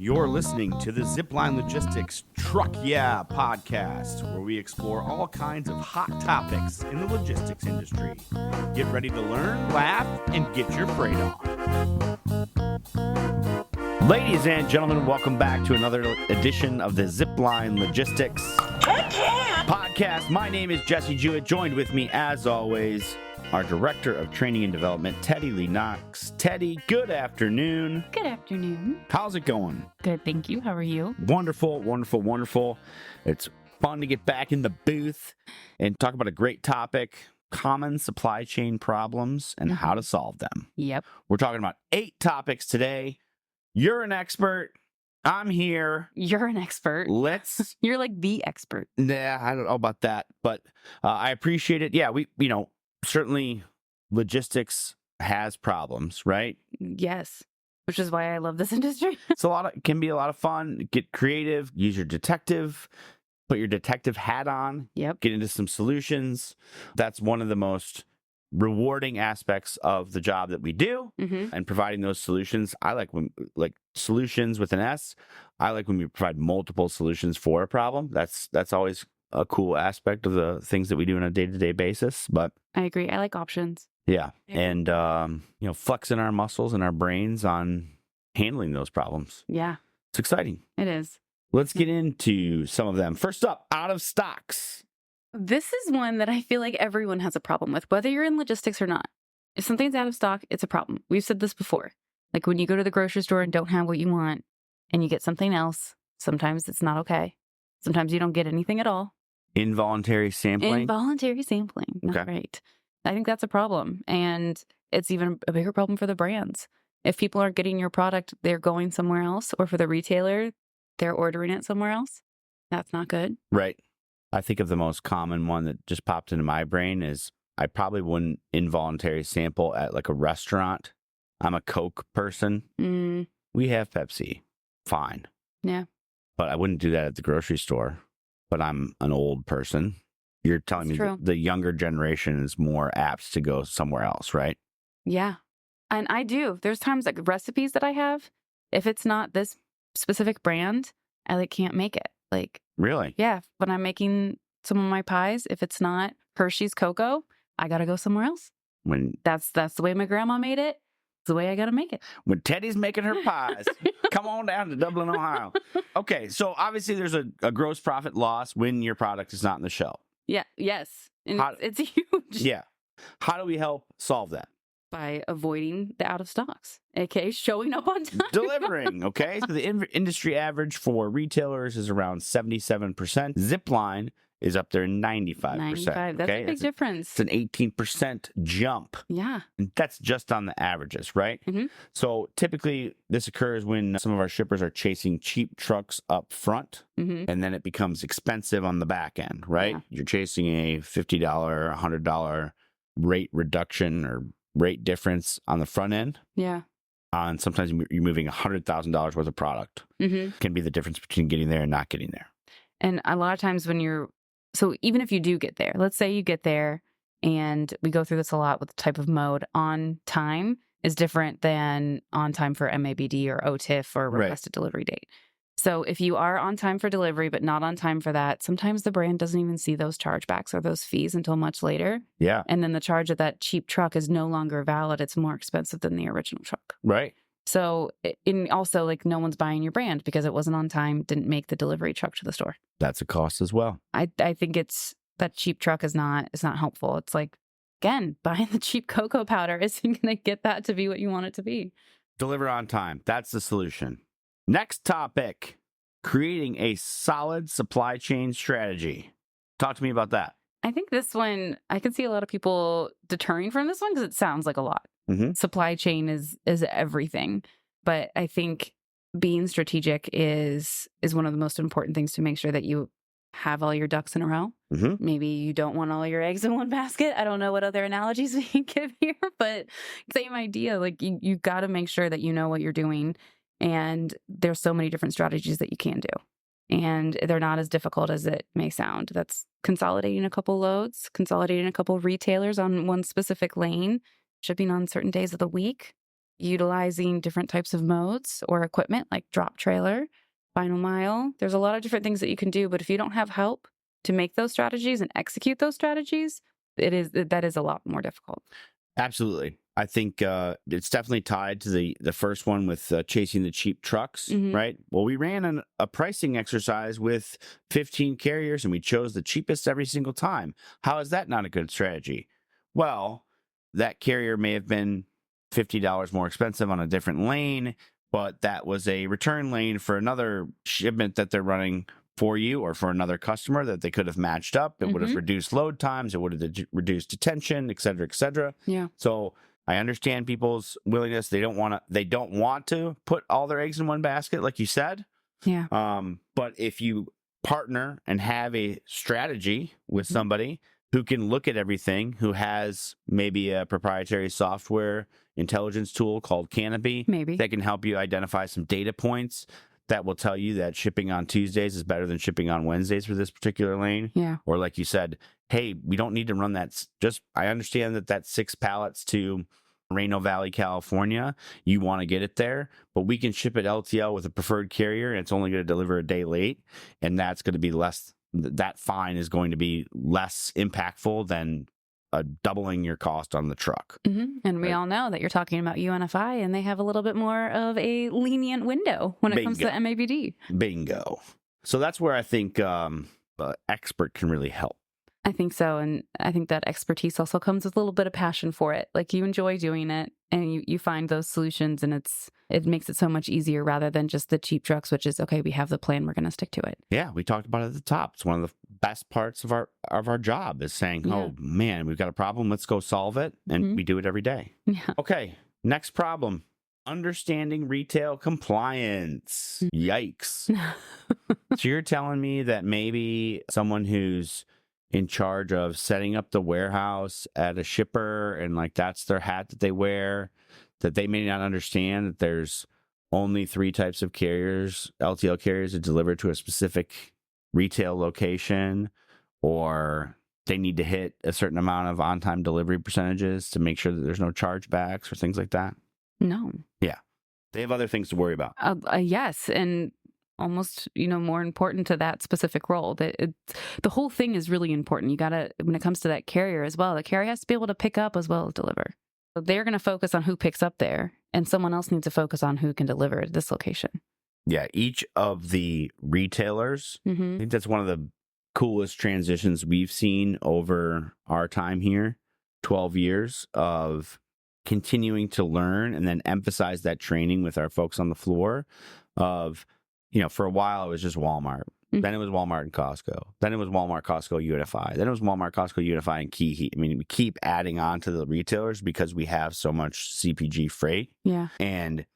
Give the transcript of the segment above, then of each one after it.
You're listening to the Zipline Logistics Truck Yeah podcast, where we explore all kinds of hot topics in the logistics industry. Get ready to learn, laugh, and get your freight on. Ladies and gentlemen, welcome back to another edition of the Zipline Logistics podcast. My name is Jesse Jewett. Joined with me, as always, our Director of Training and Development, Teddy Lee Knox. Teddy, good afternoon. Good afternoon. How's it going? Good, thank you. How are you? Wonderful, wonderful, wonderful. It's fun to get back in the booth and talk about a great topic, common supply chain problems and how to solve them. Yep. We're talking about 8 topics today. You're an expert. I'm here. You're an expert. You're like the expert. Nah, I don't know about that, but I appreciate it. Yeah, certainly logistics has problems, right? Yes. Which is why I love this industry. Can be a lot of fun. Get creative, use your detective, put your detective hat on. Yep. Get into some solutions. That's one of the most rewarding aspects of the job that we do, and providing those solutions. I like solutions with an S. I like when we provide multiple solutions for a problem. That's always a cool aspect of the things that we do on a day-to-day basis. But I agree. I like options. Yeah. And, flexing our muscles and our brains on handling those problems. Yeah. It's exciting. It is. Let's get into some of them. First up, out of stocks. This is one that I feel like everyone has a problem with, whether you're in logistics or not. If something's out of stock, it's a problem. We've said this before. Like when you go to the grocery store and don't have what you want and you get something else, sometimes it's not okay. Sometimes you don't get anything at all. Involuntary sampling? Involuntary sampling. Not right. I think that's a problem. And it's even a bigger problem for the brands. If people aren't getting your product, they're going somewhere else. Or for the retailer, they're ordering it somewhere else. That's not good. Right. I think of the most common one that just popped into my brain is I probably wouldn't involuntary sample at like a restaurant. I'm a Coke person. We have Pepsi. Fine. Yeah. But I wouldn't do that at the grocery store. But I'm an old person. You're telling me the younger generation is more apt to go somewhere else, right? Yeah. And I do. There's times like recipes that I have, if it's not this specific brand, I can't make it. Really? Yeah. When I'm making some of my pies, if it's not Hershey's cocoa, I got to go somewhere else. That's the way my grandma made it. It's the way I got to make it. When Teddy's making her pies, come on down to Dublin, Ohio. Okay. So obviously there's a gross profit loss when your product is not on the shelf. Yeah. Yes. And it's huge. Yeah. How do we help solve that? By avoiding the out of stocks, aka showing up on time. Delivering, okay? So the industry average for retailers is around 77%. Zipline is up there 95%. 95. That's a big difference. It's an 18% jump. Yeah. And that's just on the averages, right? So typically this occurs when some of our shippers are chasing cheap trucks up front, and then it becomes expensive on the back end, right? Yeah. You're chasing a $50, $100 rate reduction or rate difference on the front end. Yeah. And sometimes you're moving $100,000 worth of product. Can be the difference between getting there and not getting there. And a lot of times so even if you do get there, let's say you get there, and we go through this a lot with the type of mode, on time is different than on time for MABD or OTIF or requested delivery date. So if you are on time for delivery, but not on time for that, sometimes the brand doesn't even see those chargebacks or those fees until much later. Yeah. And then the charge of that cheap truck is no longer valid. It's more expensive than the original truck. Right. So also no one's buying your brand because it wasn't on time, didn't make the delivery truck to the store. That's a cost as well. I think that cheap truck is not helpful. It's again, buying the cheap cocoa powder isn't going to get that to be what you want it to be. Deliver on time. That's the solution. Next topic, creating a solid supply chain strategy. Talk to me about that. I think this one, I can see a lot of people deterring from this one because it sounds like a lot. Supply chain is everything. But I think being strategic is one of the most important things to make sure that you have all your ducks in a row. Maybe you don't want all your eggs in one basket. I don't know what other analogies we can give here, but same idea. You got to make sure that you know what you're doing. And there's so many different strategies that you can do. And they're not as difficult as it may sound. That's consolidating a couple loads, consolidating a couple retailers on one specific lane, shipping on certain days of the week. utilizing different types of modes or equipment like drop trailer, final mile. There's a lot of different things that you can do, but if you don't have help to make those strategies and execute those strategies, that is a lot more difficult. Absolutely. I think it's definitely tied to the first one with chasing the cheap trucks, right? Well, we ran a pricing exercise with 15 carriers and we chose the cheapest every single time. How is that not a good strategy? Well, that carrier may have been $50 more expensive on a different lane, but that was a return lane for another shipment that they're running for you or for another customer that they could have matched up. It would have reduced load times. It would have reduced detention, et cetera, et cetera. Yeah. So I understand people's willingness. They don't want to put all their eggs in one basket, like you said. Yeah. But if you partner and have a strategy with somebody who can look at everything, who has maybe a proprietary software intelligence tool called Canopy, maybe that can help you identify some data points that will tell you that shipping on Tuesdays is better than shipping on Wednesdays for this particular lane. Yeah. Or like you said, hey, we don't need to run that. I understand that that's 6 pallets to Reno Valley, California. You want to get it there, but we can ship it LTL with a preferred carrier and it's only going to deliver a day late. And that's going to be less, that fine is going to be less impactful than doubling your cost on the truck. And we all know that you're talking about UNFI and they have a little bit more of a lenient window when it comes to MABD. Bingo. So that's where I think expert can really help. I think so. And I think that expertise also comes with a little bit of passion for it. Like you enjoy doing it and you find those solutions and it makes it so much easier rather than just the cheap trucks, which is, okay, we have the plan, we're going to stick to it. Yeah, we talked about it at the top. It's one of the best parts of our job is saying, oh man, we've got a problem. Let's go solve it. And we do it every day. Yeah. Okay, next problem. Understanding retail compliance. Yikes. So you're telling me that maybe someone who's in charge of setting up the warehouse at a shipper and like that's their hat that they wear, that they may not understand that there's only 3 types of carriers, LTL carriers, that deliver to a specific retail location, or they need to hit a certain amount of on-time delivery percentages to make sure that there's no chargebacks or things like that? No. Yeah. They have other things to worry about. Yes. And almost, more important to that specific role. The whole thing is really important. You got to, when it comes to that carrier as well, the carrier has to be able to pick up as well as deliver. So they're going to focus on who picks up there, and someone else needs to focus on who can deliver at this location. Yeah, each of the retailers, I think that's one of the coolest transitions we've seen over our time here, 12 years of continuing to learn and then emphasize that training with our folks on the floor of, for a while it was just Walmart. Then it was Walmart and Costco. Then it was Walmart, Costco, UNFI. Then it was Walmart, Costco, UNFI, and KeyHeat. I mean, we keep adding on to the retailers because we have so much CPG freight. Yeah. And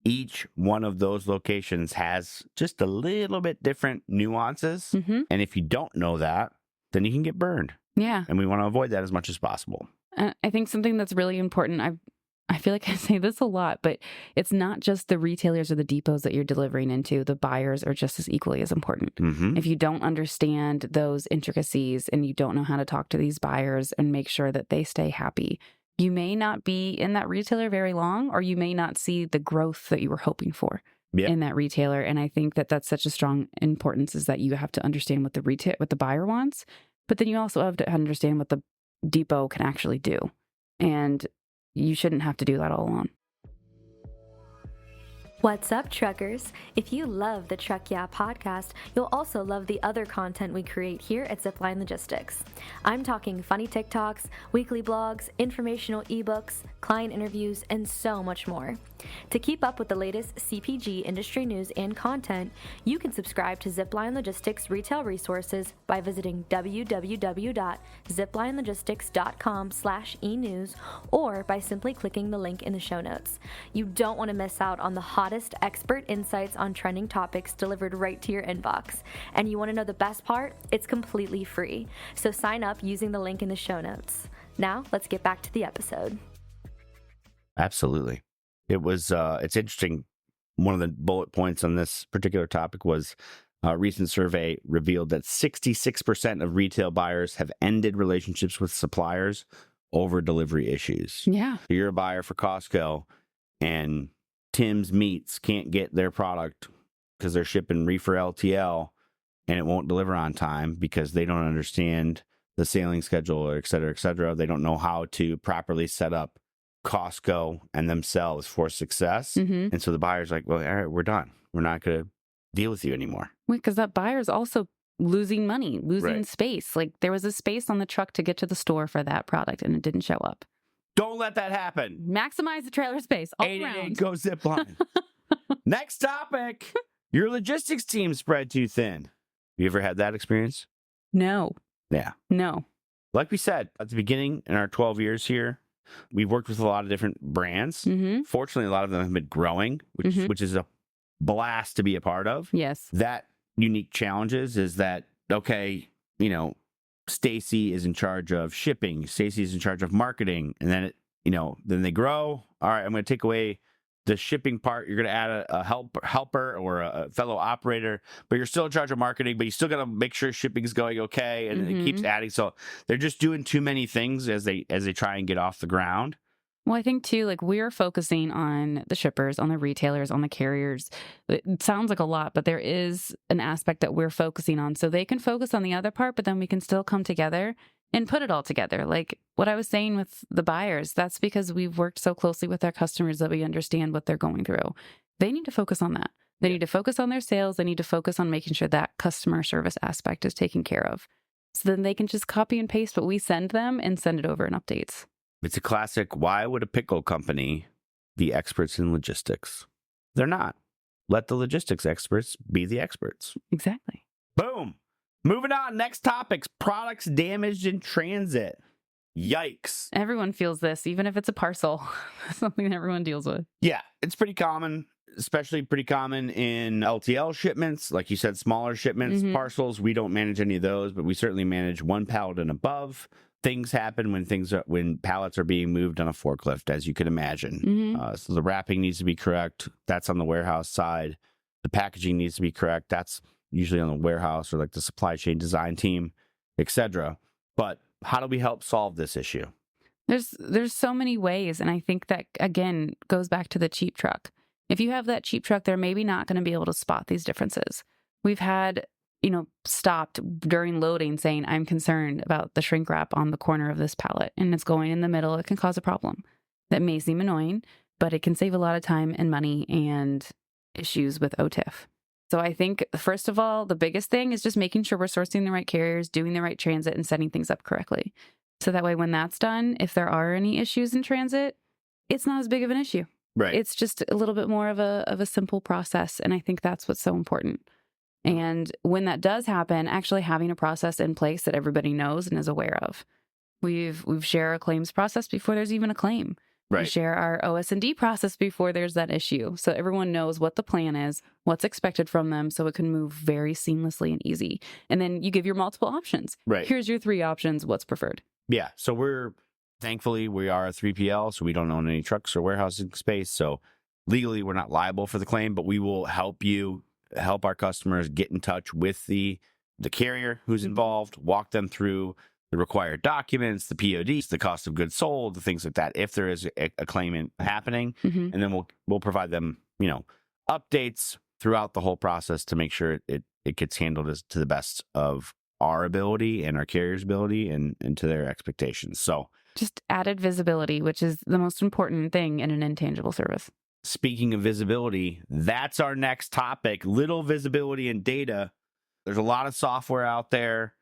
each one of those locations has just a little bit different nuances. And if you don't know that, then you can get burned. Yeah. And we want to avoid that as much as possible. I think something that's really important, I feel like I say this a lot, but it's not just the retailers or the depots that you're delivering into. The buyers are just as equally as important. If you don't understand those intricacies and you don't know how to talk to these buyers and make sure that they stay happy, you may not be in that retailer very long, or you may not see the growth that you were hoping for in that retailer. And I think that that's such a strong importance, is that you have to understand what the buyer wants, but then you also have to understand what the depot can actually do. And you shouldn't have to do that all alone. What's up, truckers? If you love the Truck Yeah podcast, you'll also love the other content we create here at Zipline Logistics. I'm talking funny TikToks, weekly blogs, informational ebooks, client interviews, and so much more. To keep up with the latest CPG industry news and content, you can subscribe to Zipline Logistics retail resources by visiting www.ziplinelogistics.com/enews or by simply clicking the link in the show notes. You don't want to miss out on the hottest expert insights on trending topics delivered right to your inbox. And you want to know the best part? It's completely free. So sign up using the link in the show notes. Now, let's get back to the episode. Absolutely. It was, it's interesting. One of the bullet points on this particular topic was a recent survey revealed that 66% of retail buyers have ended relationships with suppliers over delivery issues. Yeah. So you're a buyer for Costco and Tim's Meats can't get their product because they're shipping reefer LTL and it won't deliver on time because they don't understand the sailing schedule, or et cetera, et cetera. They don't know how to properly set up Costco and themselves for success. And so the buyer's like, well, all right, we're done. We're not going to deal with you anymore. Wait, because that buyer's also losing money, losing space. Like there was a space on the truck to get to the store for that product and it didn't show up. Don't let that happen. Maximize the trailer space all 888 around. Go Zipline. Next topic. Your logistics team spread too thin. You ever had that experience? No. Yeah. No. Like we said at the beginning, in our 12 years here, we've worked with a lot of different brands. Fortunately, a lot of them have been growing, which is a blast to be a part of. Yes. That unique challenges is that, okay, you know, Stacy is in charge of shipping. Stacy is in charge of marketing. And then, then they grow. All right, I'm going to take away the shipping part. You're going to add a helper or a fellow operator, but you're still in charge of marketing, but you still got to make sure shipping is going okay. And it keeps adding. So they're just doing too many things as they try and get off the ground. Well, I think too, like we're focusing on the shippers, on the retailers, on the carriers. It sounds like a lot, but there is an aspect that we're focusing on. So they can focus on the other part, but then we can still come together and put it all together. Like what I was saying with the buyers, that's because we've worked so closely with our customers that we understand what they're going through. They need to focus on that. They need to focus on their sales. They need to focus on making sure that customer service aspect is taken care of. So then they can just copy and paste what we send them and send it over in updates. It's a classic, why would a pickle company be experts in logistics? They're not. Let the logistics experts be the experts. Exactly. Boom. Moving on. Next topics, products damaged in transit. Yikes. Everyone feels this, even if it's a parcel. Something everyone deals with. Yeah, it's pretty common, especially pretty common in LTL shipments. Like you said, smaller shipments, parcels. We don't manage any of those, but we certainly manage one pallet and above. Things happen when pallets are being moved on a forklift, as you can imagine. So the wrapping needs to be correct. That's on the warehouse side. The packaging needs to be correct. That's usually on the warehouse or like the supply chain design team, etc. But how do we help solve this issue? There's so many ways, and I think that again goes back to the cheap truck. If you have that cheap truck, they're maybe not going to be able to spot these differences. We've had stopped during loading saying, I'm concerned about the shrink wrap on the corner of this pallet and it's going in the middle. It can cause a problem. That may seem annoying, but it can save a lot of time and money and issues with OTIF. So I think, first of all, the biggest thing is just making sure we're sourcing the right carriers, doing the right transit, and setting things up correctly. So that way, when that's done, if there are any issues in transit, it's not as big of an issue. Right. It's just a little bit more of a simple process. And I think that's what's so important. And when that does happen, actually having a process in place that everybody knows and is aware of. We've shared a claims process before there's even a claim. Right. We share our OS&D process before there's that issue. So everyone knows what the plan is, what's expected from them, so it can move very seamlessly and easy. And then you give your multiple options. Right. Here's your 3 options. What's preferred? Yeah. So thankfully, we are a 3PL, so we don't own any trucks or warehousing space. So legally, we're not liable for the claim, but we will help our customers get in touch with the carrier who's involved, walk them through the required documents, the PODs, the cost of goods sold, the things like that, if there is a claim happening. And then we'll provide them, updates throughout the whole process to make sure it gets handled to the best of our ability and our carrier's ability and to their expectations. So just added visibility, which is the most important thing in an intangible service. Speaking of visibility, that's our next topic, little visibility in data. There's a lot of software out there,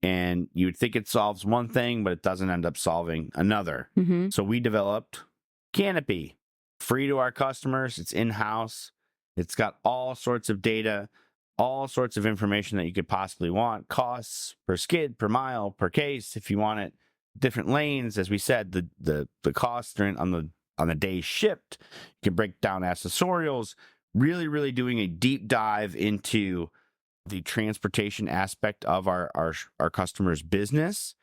and you would think it solves one thing, but it doesn't end up solving another. So we developed Canopy, free to our customers. It's in-house. It's got all sorts of data, all sorts of information that you could possibly want, costs per skid, per mile, per case, if you want it, different lanes. As we said, the costs on the day shipped. You can break down accessorials, really, really doing a deep dive into the transportation aspect of our customers' business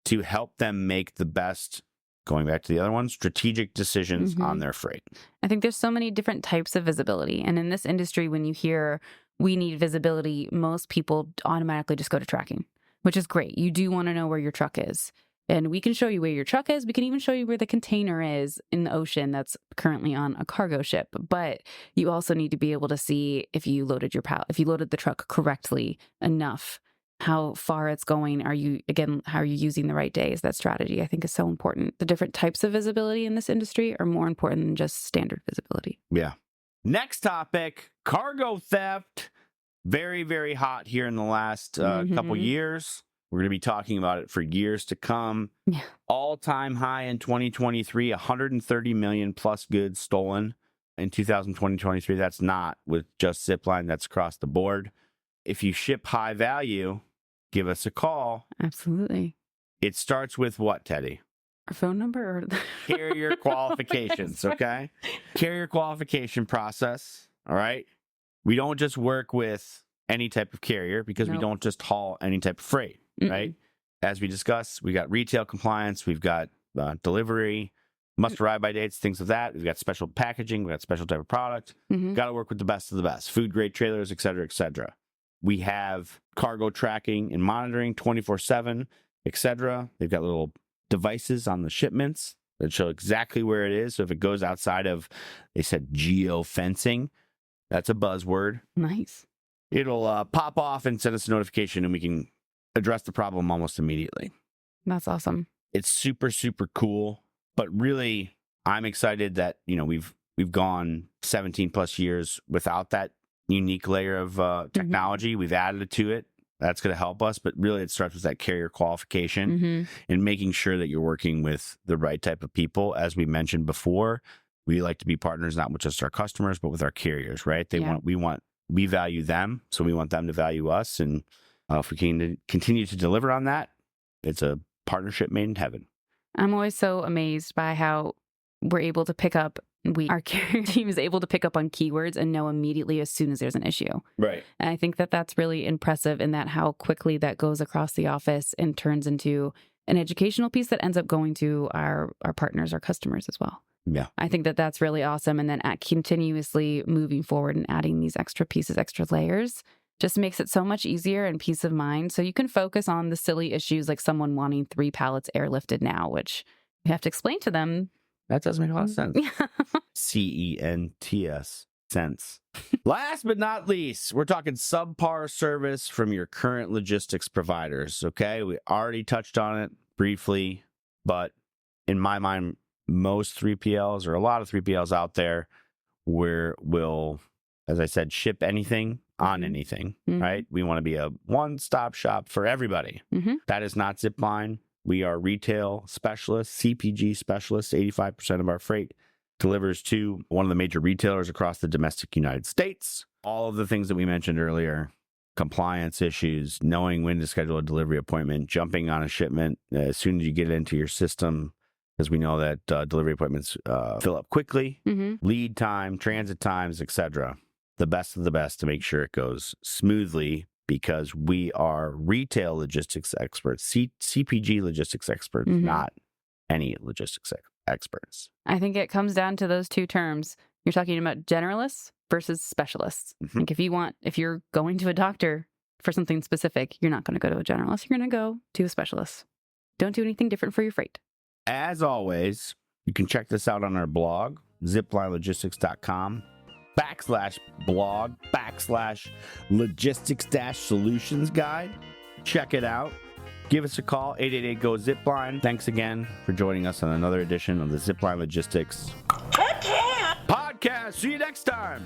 to help them make the best, going back to the other one, strategic decisions on their freight. I think there's so many different types of visibility. And in this industry, when you hear we need visibility, most people automatically just go to tracking, which is great. You do want to know where your truck is. And we can show you where your truck is. We can even show you where the container is in the ocean that's currently on a cargo ship. But you also need to be able to see if you loaded the truck correctly enough, how far it's going. How are you using the right days? That strategy, I think, is so important. The different types of visibility in this industry are more important than just standard visibility. Yeah. Next topic, cargo theft. Very, very hot here in the last couple years. We're going to be talking about it for years to come. Yeah. All-time high in 2023, 130 million plus goods stolen in 2023. That's not with just Zipline. That's across the board. If you ship high value, give us a call. Absolutely. It starts with what, Teddy? Our phone number or Carrier qualifications, okay? Carrier qualification process, all right? We don't just work with any type of carrier because we don't just haul any type of freight, right? As we discussed, we got retail compliance, we've got delivery, must arrive by dates, things of that. We've got special packaging, we've got special type of product. Got to work with the best of the best, food grade trailers, et cetera, et cetera. We have cargo tracking and monitoring 24/7, et cetera. They've got little devices on the shipments that show exactly where it is. So if it goes outside of, they said geofencing, that's a buzzword. Nice. It'll pop off and send us a notification, and we can address the problem almost immediately. That's awesome. It's super, super cool. But really, I'm excited that, we've gone 17 plus years without that unique layer of technology. We've added to it. That's going to help us. But really, it starts with that carrier qualification and making sure that you're working with the right type of people. As we mentioned before, we like to be partners, not with just our customers, but with our carriers, right? We value them, so we want them to value us. And if we can continue to deliver on that, it's a partnership made in heaven. I'm always so amazed by how we're able to pick up, our carrier team is able to pick up on keywords and know immediately as soon as there's an issue. Right. And I think that that's really impressive in that how quickly that goes across the office and turns into an educational piece that ends up going to our partners, our customers as well. Yeah. I think that that's really awesome. And then continuously moving forward and adding these extra pieces, extra layers, just makes it so much easier and peace of mind. So you can focus on the silly issues like someone wanting 3 pallets airlifted now, which you have to explain to them. That does make a lot of sense. CENTS. Sense. Last but not least, we're talking subpar service from your current logistics providers. Okay. We already touched on it briefly, but in my mind, most 3PLs or a lot of 3PLs out there will, as I said, ship anything on anything, right? We want to be a one-stop shop for everybody. That is not Zipline. We are retail specialists, CPG specialists. 85% of our freight delivers to one of the major retailers across the domestic United States. All of the things that we mentioned earlier, compliance issues, knowing when to schedule a delivery appointment, jumping on a shipment as soon as you get it into your system, because we know that delivery appointments fill up quickly, lead time, transit times, etc. The best of the best to make sure it goes smoothly, because we are retail logistics experts, CPG logistics experts, not any logistics experts. I think it comes down to those two terms. You're talking about generalists versus specialists. Like if you're going to a doctor for something specific, you're not going to go to a generalist. You're going to go to a specialist. Don't do anything different for your freight. As always, you can check this out on our blog, ziplinelogistics.com/blog/logistics-solutions guide. Check it out. Give us a call, 888-GO-ZIPLINE. Thanks again for joining us on another edition of the Zipline Logistics Podcast. See you next time.